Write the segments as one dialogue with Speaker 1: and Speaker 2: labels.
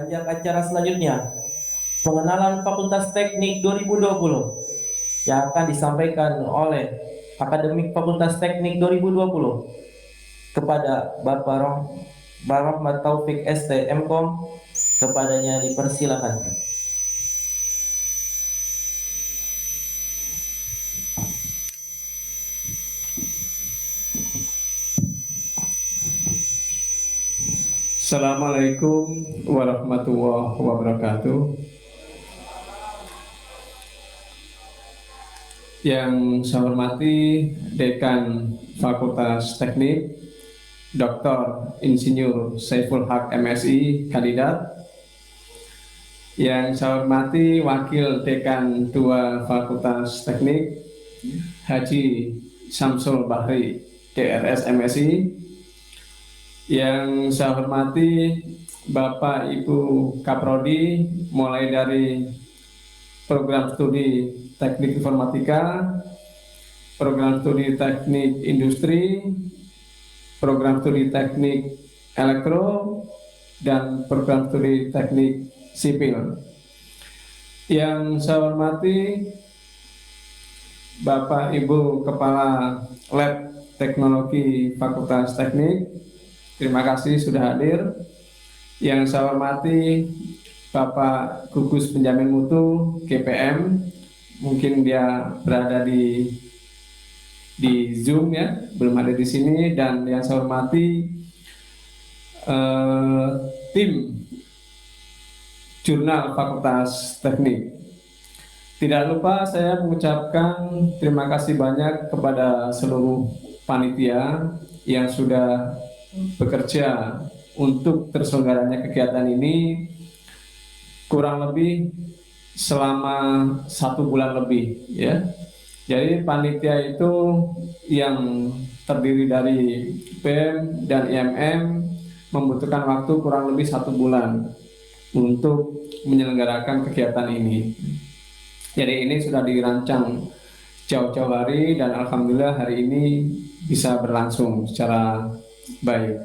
Speaker 1: ajak acara selanjutnya, pengenalan Fakultas Teknik 2020 yang akan disampaikan oleh Akademik Fakultas Teknik 2020 kepada Bapak Rahmat Taufik ST Mkom. Kepadanya dipersilakan.
Speaker 2: Assalamualaikum warahmatullahi wabarakatuh. Yang saya hormati Dekan Fakultas Teknik, Dr. Insinyur Saiful Haq MSI, kandidat. Yang saya hormati Wakil Dekan 2 Fakultas Teknik, Haji Samsul Bahri, DRS MSI. Yang saya hormati Bapak Ibu Kaprodi, mulai dari program studi teknik informatika, program studi teknik industri, program studi teknik elektro, dan program studi teknik sipil. Yang saya hormati Bapak Ibu Kepala Lab Teknologi Fakultas Teknik, terima kasih sudah hadir. Yang saya hormati Bapak Gugus Penjamin Mutu GPM, mungkin dia berada di Zoom ya, belum ada di sini. Dan yang saya hormati tim jurnal Fakultas Teknik. Tidak lupa saya mengucapkan terima kasih banyak kepada seluruh panitia yang sudah bekerja untuk terselenggaranya kegiatan ini kurang lebih selama 1 bulan lebih ya. Jadi panitia itu yang terdiri dari BEM dan IMM membutuhkan waktu kurang lebih 1 bulan untuk menyelenggarakan kegiatan ini. Jadi ini sudah dirancang jauh-jauh hari dan alhamdulillah hari ini bisa berlangsung secara baik.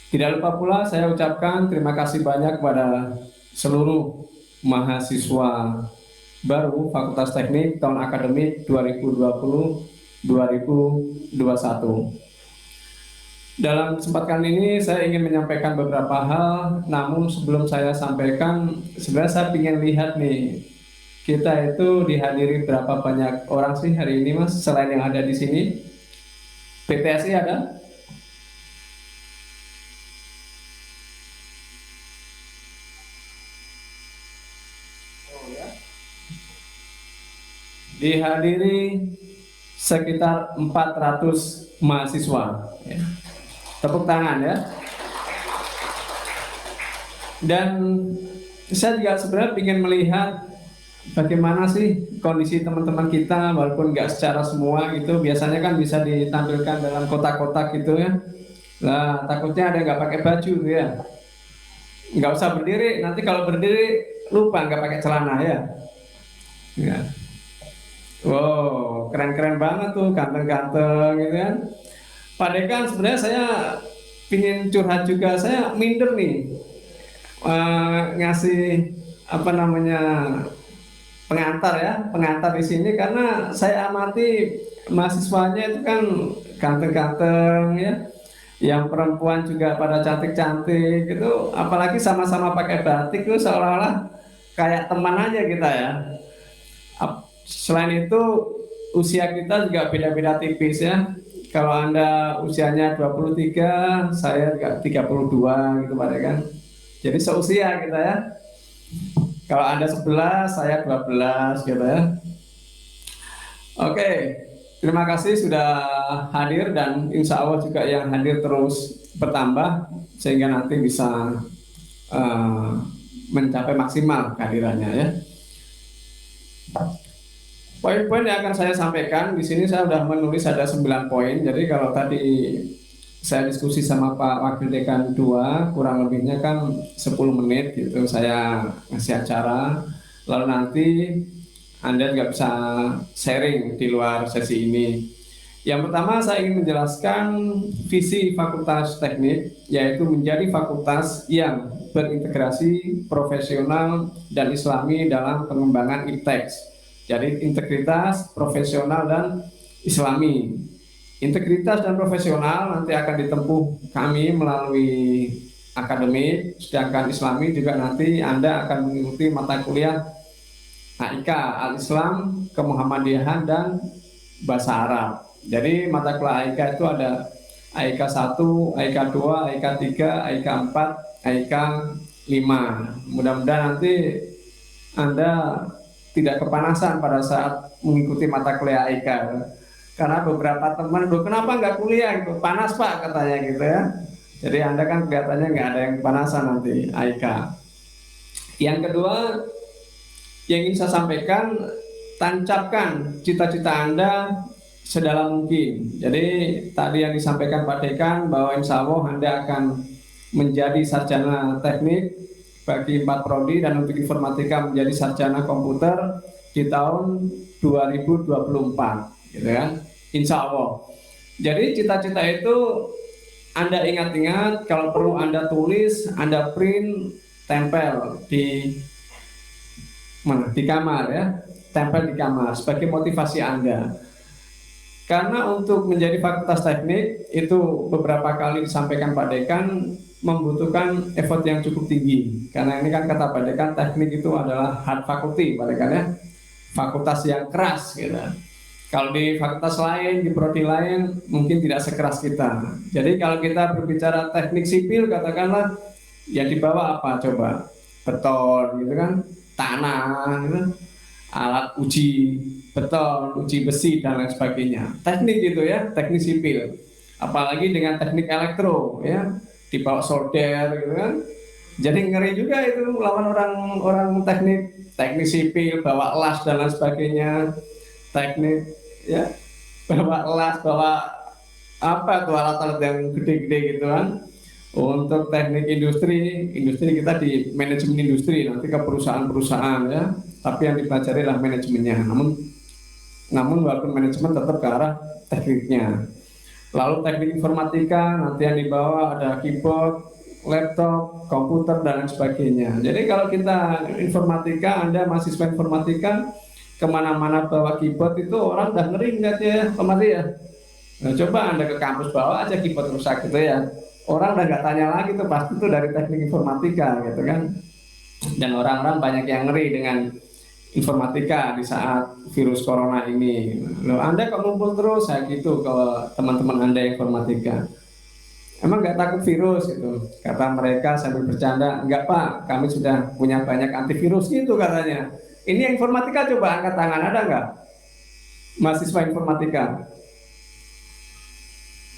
Speaker 2: Tidak lupa pula saya ucapkan terima kasih banyak kepada seluruh mahasiswa baru Fakultas Teknik tahun akademik 2020-2021. Dalam kesempatan ini saya ingin menyampaikan beberapa hal, namun sebelum saya sampaikan, sebenarnya saya ingin lihat nih, kita itu dihadiri berapa banyak orang sih hari ini Mas, selain yang ada di sini? PTSI ada? Dihadiri sekitar 400 mahasiswa ya. Tepuk tangan ya. Dan saya juga sebenarnya ingin melihat bagaimana sih kondisi teman-teman kita, walaupun nggak secara semua gitu, biasanya kan bisa ditampilkan dalam kotak-kotak gitu ya. Nah takutnya ada nggak pakai baju gitu ya. Nggak usah berdiri, nanti kalau berdiri lupa nggak pakai celana ya. Ya. Wow, keren-keren banget tuh, ganteng-ganteng gitu kan. Pak Dekan, sebenarnya saya ingin curhat juga, saya minder nih ngasih apa namanya pengantar di sini karena saya amati mahasiswanya itu kan ganteng-ganteng ya, yang perempuan juga pada cantik-cantik gitu, apalagi sama-sama pakai batik itu seolah-olah kayak teman aja kita ya. Selain itu usia kita juga beda-beda tipis ya. Kalau Anda usianya 23, saya juga 32 gitu Pak kan. Jadi seusia kita ya. Kalau Anda 11, saya 12 gitu ya. Oke, terima kasih sudah hadir dan insya Allah juga yang hadir terus bertambah sehingga nanti bisa mencapai maksimal kehadirannya ya. Poin-poin yang akan saya sampaikan di sini saya sudah menulis ada 9 poin. Jadi kalau tadi saya diskusi sama Pak Wakil Dekan 2, kurang lebihnya kan 10 menit gitu saya ngasih acara. Lalu nanti Anda juga bisa sharing di luar sesi ini. Yang pertama saya ingin menjelaskan visi Fakultas Teknik, yaitu menjadi fakultas yang berintegrasi, profesional, dan islami dalam pengembangan IPTEX. Jadi integritas, profesional, dan islami. Integritas dan profesional nanti akan ditempuh kami melalui akademik, sedangkan islami juga nanti Anda akan mengikuti mata kuliah AIK, Al-Islam, Kemuhammadiyahan, dan Bahasa Arab. Jadi mata kuliah AIK itu ada AIK 1, AIK 2, AIK 3, AIK 4, AIK 5. Mudah-mudahan nanti Anda tidak kepanasan pada saat mengikuti mata kuliah AIK. Karena beberapa teman, kenapa nggak kuliah? Gitu. Panas Pak katanya gitu ya. Jadi Anda kan kelihatannya nggak ada yang kepanasan nanti AIK. Yang kedua yang ingin saya sampaikan, tancapkan cita-cita Anda sedalam mungkin. Jadi tadi yang disampaikan Pak Dekan bahwa insya Allah Anda akan menjadi sarjana teknik bagi 4 prodi dan untuk informatika menjadi sarjana komputer di tahun 2024, gitu kan? Insya Allah. Jadi cita-cita itu Anda ingat-ingat, kalau perlu Anda tulis, Anda print, tempel di mana? Di kamar ya, tempel di kamar sebagai motivasi Anda. Karena untuk menjadi fakultas teknik itu beberapa kali disampaikan Pak Dekan membutuhkan effort yang cukup tinggi. Karena ini kan kata Pak Dekan, teknik itu adalah hard faculty, Pak Dekan ya, fakultas yang keras gitu. Kalau di fakultas lain, di prodi lain mungkin tidak sekeras kita. Jadi kalau kita berbicara teknik sipil, katakanlah yang dibawa apa coba? Beton gitu kan, tanah gitu, alat uji beton, uji besi, dan lain sebagainya. Teknik gitu ya, teknik sipil. Apalagi dengan teknik elektro ya, dibawa solder gitu kan. Jadi ngeri juga itu lawan orang teknik sipil, bawa las dan lain sebagainya. Teknik ya, bawa las, bawa apa tuh alat-alat yang gede-gede gitu kan. Untuk teknik industri kita di manajemen industri, nanti ke perusahaan-perusahaan ya. Tapi yang dipelajari adalah manajemennya. Namun walaupun manajemen tetap ke arah tekniknya. Lalu teknik informatika nanti yang dibawa ada keyboard, laptop, komputer, dan lain sebagainya. Jadi kalau kita informatika, Anda mahasiswa informatika, kemana-mana bawa keyboard itu orang udah ngeri nggak ya, Pak ya? Nah, coba Anda ke kampus bawa aja keyboard rusak gitu ya. Orang udah nggak tanya lagi tuh, pasti itu dari teknik informatika gitu kan. Dan orang-orang banyak yang ngeri dengan informatika di saat virus corona ini. Loh, Anda kok ngumpul terus saya gitu ke teman-teman Anda informatika. Emang nggak takut virus itu? Kata mereka sambil bercanda, enggak Pak, kami sudah punya banyak antivirus gitu katanya. Ini informatika coba angkat tangan, ada nggak? Mahasiswa informatika.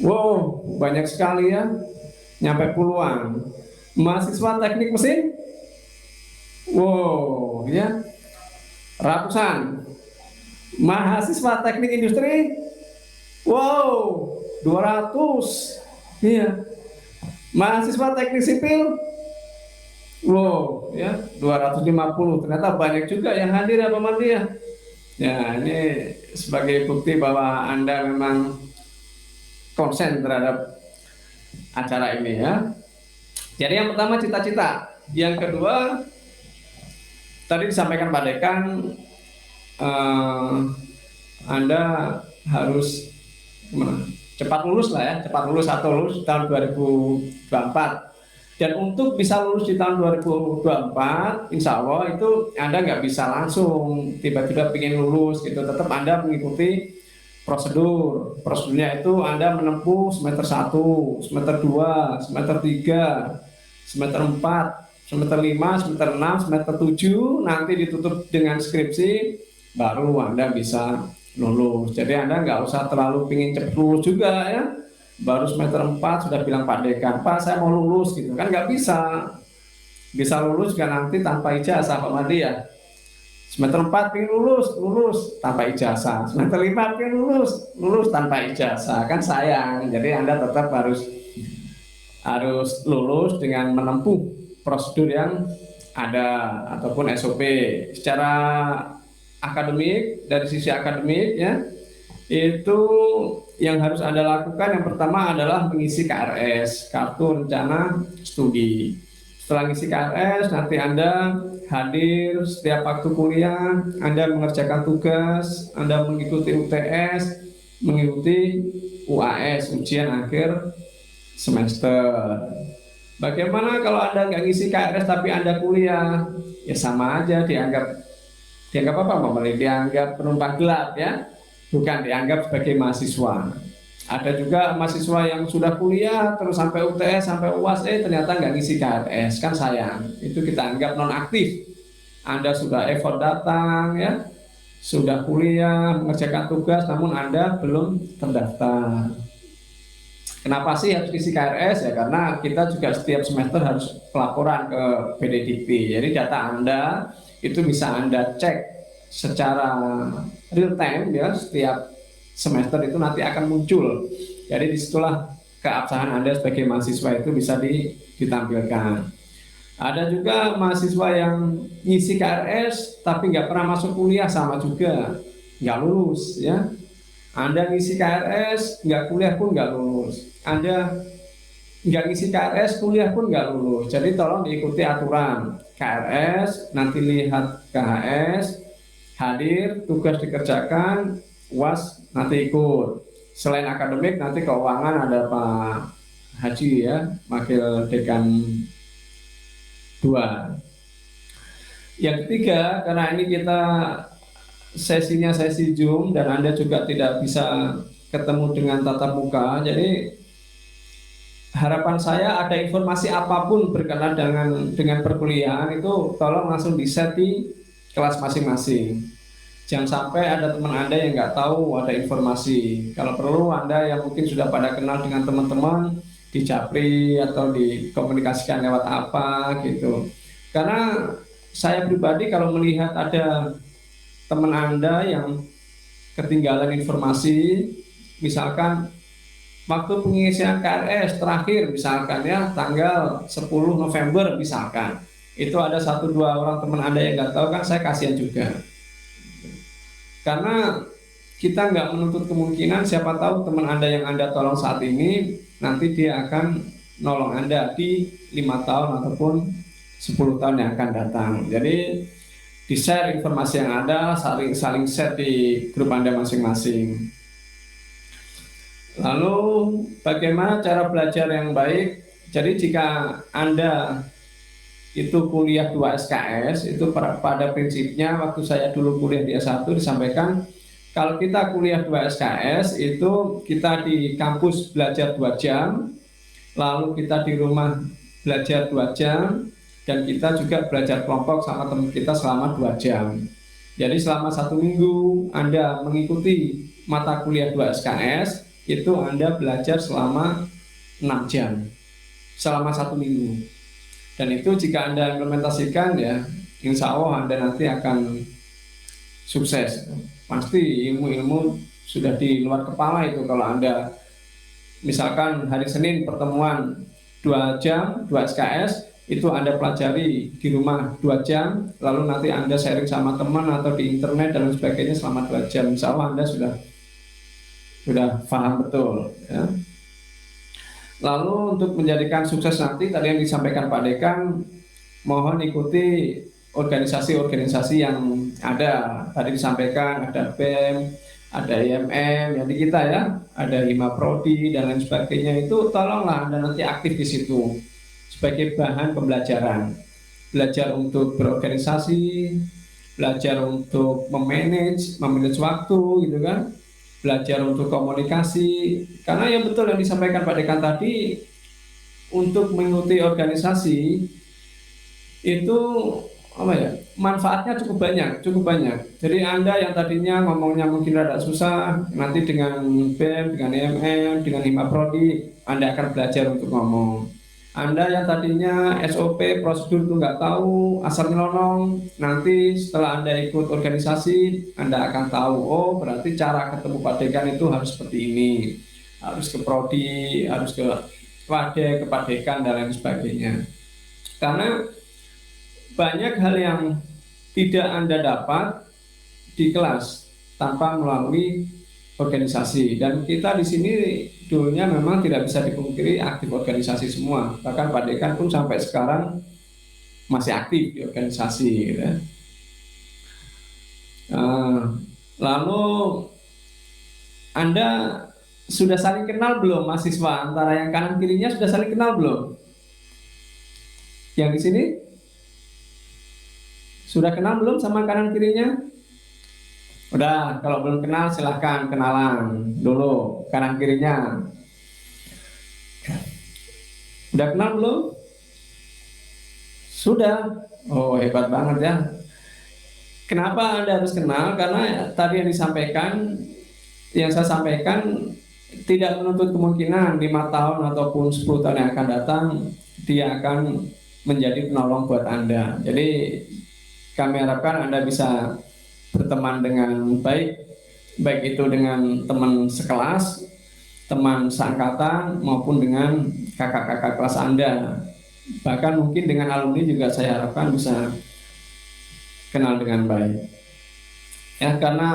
Speaker 2: Wow, banyak sekali ya. Nyampe puluhan. Mahasiswa teknik mesin, wow ya, ratusan. Mahasiswa teknik industri, wow, 200. Iya. Mahasiswa teknik sipil, wow ya, 250. Ternyata banyak juga yang hadir ya Pak Mandi ya. Ya, ini sebagai bukti bahwa Anda memang konsen terhadap acara ini ya. Jadi yang pertama cita-cita, yang kedua tadi disampaikan Pak Dekan, Anda harus cepat lulus lah ya, cepat lulus atau lulus tahun 2024. Dan untuk bisa lulus di tahun 2024, insya Allah itu Anda nggak bisa langsung tiba-tiba pengen lulus gitu, tetap Anda mengikuti prosedur. Prosedurnya itu Anda menempuh semester 1, semester 2, semester 3, semester 4, semester 5, semester 6, semester 7, nanti ditutup dengan skripsi, baru Anda bisa lulus. Jadi Anda nggak usah terlalu pingin cepat lulus juga ya. Baru semester 4 sudah bilang Pak Dekan, Pak saya mau lulus gitu, kan nggak bisa. Bisa lulus kan nanti tanpa ijazah Pak Madi ya. Semester 4 pengen lulus tanpa ijazah. Semester 5 pengen lulus tanpa ijazah. Kan sayang. Jadi Anda tetap harus lulus dengan menempuh prosedur yang ada ataupun SOP. Secara akademik, dari sisi akademik ya, itu yang harus Anda lakukan yang pertama adalah mengisi KRS, kartu rencana studi. Setelah ngisi KRS, nanti Anda hadir setiap waktu kuliah, Anda mengerjakan tugas, Anda mengikuti UTS, mengikuti UAS, ujian akhir semester. Bagaimana kalau Anda nggak ngisi KRS tapi Anda kuliah? Ya sama aja, dianggap apa Pak Mali? Dianggap penumpang gelap ya, bukan dianggap sebagai mahasiswa. Ada juga mahasiswa yang sudah kuliah terus sampai UTS sampai UAS ternyata nggak ngisi KRS, kan sayang. Itu kita anggap nonaktif. Anda sudah effort datang ya, sudah kuliah mengerjakan tugas namun Anda belum terdaftar. Kenapa sih harus isi KRS ya? Karena kita juga setiap semester harus pelaporan ke PDDikti. Jadi data Anda itu bisa Anda cek secara real time ya, setiap semester itu nanti akan muncul. Jadi disitulah keabsahan Anda sebagai mahasiswa itu bisa ditampilkan. Ada juga mahasiswa yang ngisi KRS tapi nggak pernah masuk kuliah, sama juga nggak lulus ya. Anda ngisi KRS nggak kuliah pun nggak lulus. Anda nggak ngisi KRS kuliah pun nggak lulus. Jadi tolong diikuti aturan KRS, nanti lihat KHS, hadir, tugas dikerjakan, UAS nanti ikut. Selain akademik nanti keuangan ada Pak Haji ya, Wakil Dekan 2. Yang ketiga, karena ini kita sesinya sesi Zoom dan Anda juga tidak bisa ketemu dengan tatap muka, jadi harapan saya ada informasi apapun berkenaan dengan perkuliahan itu tolong langsung di-set di kelas masing-masing. Jangan sampai ada teman Anda yang nggak tahu ada informasi. Kalau perlu Anda yang mungkin sudah pada kenal dengan teman-teman di Japri atau dikomunikasikan lewat apa gitu. Karena saya pribadi kalau melihat ada teman Anda yang ketinggalan informasi, misalkan waktu pengisian KRS terakhir misalkan ya tanggal 10 November misalkan, itu ada 1-2 orang teman Anda yang nggak tahu, kan saya kasihan juga. Karena kita nggak menuntut kemungkinan, siapa tahu teman Anda yang Anda tolong saat ini nanti dia akan nolong Anda di 5 tahun ataupun 10 tahun yang akan datang. Jadi di-share informasi yang ada, saling share di grup Anda masing-masing. Lalu bagaimana cara belajar yang baik? Jadi jika Anda itu kuliah 2 SKS, itu pada prinsipnya waktu saya dulu kuliah di S1 disampaikan kalau kita kuliah 2 SKS itu kita di kampus belajar 2 jam, lalu kita di rumah belajar 2 jam, dan kita juga belajar kelompok sama teman kita selama 2 jam. Jadi selama 1 minggu Anda mengikuti mata kuliah 2 SKS, itu Anda belajar selama 6 jam selama 1 minggu. Dan itu jika Anda implementasikan ya, insya Allah Anda nanti akan sukses. Pasti ilmu-ilmu sudah di luar kepala itu. Kalau Anda misalkan hari Senin pertemuan 2 jam, 2 SKS, itu Anda pelajari di rumah 2 jam, lalu nanti Anda sharing sama teman atau di internet dan sebagainya selama 2 jam. Insya Allah Anda sudah paham betul ya. Lalu untuk menjadikan sukses nanti, tadi yang disampaikan Pak Dekan, mohon ikuti organisasi-organisasi yang ada. Tadi disampaikan ada BEM, ada IMM, yang di kita ya, ada Hima Prodi dan lain sebagainya. Itu tolonglah Anda nanti aktif di situ sebagai bahan pembelajaran. Belajar untuk berorganisasi, belajar untuk memanage waktu gitu kan. Belajar untuk komunikasi, karena yang betul yang disampaikan Pak Dekan tadi, untuk mengikuti organisasi itu apa ya, manfaatnya cukup banyak. Jadi Anda yang tadinya ngomongnya mungkin rada susah, nanti dengan BEM, dengan IMM, dengan Hima Prodi Anda akan belajar untuk ngomong. Anda yang tadinya SOP prosedur itu nggak tahu, asal nyelonong, nanti setelah Anda ikut organisasi Anda akan tahu, oh berarti cara ketemu Pak Dekan itu harus seperti ini, harus ke Prodi, harus ke Wade, ke Pak Dekan dan lain sebagainya. Karena banyak hal yang tidak Anda dapat di kelas tanpa melalui organisasi, dan kita di sini dulunya memang tidak bisa dipungkiri aktif organisasi semua. Bahkan Pak Dekan pun sampai sekarang masih aktif di organisasi gitu ya. Lalu Anda sudah saling kenal belum mahasiswa, antara yang kanan kirinya sudah saling kenal belum? Yang di sini sudah kenal belum sama kanan kirinya? Udah, kalau belum kenal silahkan kenalan dulu kanan kirinya. Udah kenal belum? Sudah. Oh, hebat banget ya. Kenapa Anda harus kenal? Karena tadi yang saya sampaikan tidak menuntut kemungkinan 5 tahun ataupun 10 tahun yang akan datang dia akan menjadi penolong buat Anda. Jadi kami harapkan Anda bisa berteman dengan baik, baik itu dengan teman sekelas, teman seangkatan maupun dengan kakak-kakak kelas Anda. Bahkan mungkin dengan alumni juga saya harapkan bisa kenal dengan baik. Ya, karena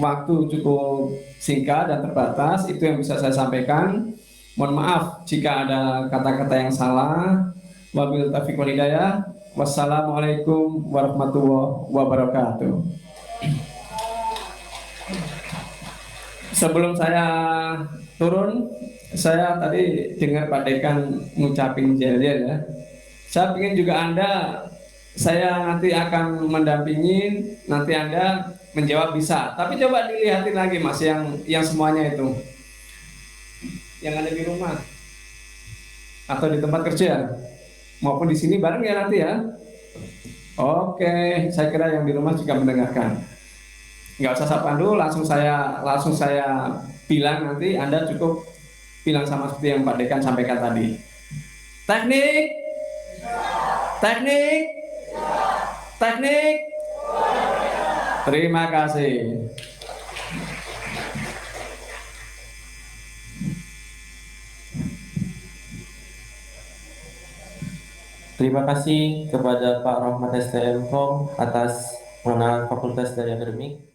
Speaker 2: waktu cukup singkat dan terbatas, itu yang bisa saya sampaikan. Mohon maaf jika ada kata-kata yang salah. Wabillahi taufiq wal hidayah. Wassalamualaikum warahmatullahi wabarakatuh. Sebelum saya turun, saya tadi dengar Pak Dekan ngucapin jel-jel ya. Saya ingin juga saya nanti akan mendampingi, nanti Anda menjawab bisa. Tapi coba dilihatin lagi Mas, yang semuanya itu, yang ada di rumah atau di tempat kerja maupun di sini bareng ya nanti ya. Oke, saya kira yang di rumah juga mendengarkan. Nggak usah sapaan dulu, langsung saya bilang, nanti Anda cukup bilang sama seperti yang Pak Dekan sampaikan tadi. Teknik, teknik, teknik. Terima kasih.
Speaker 1: Terima kasih kepada Pak Rahmat STM Prom atas pengenalan fakultas dari akademik.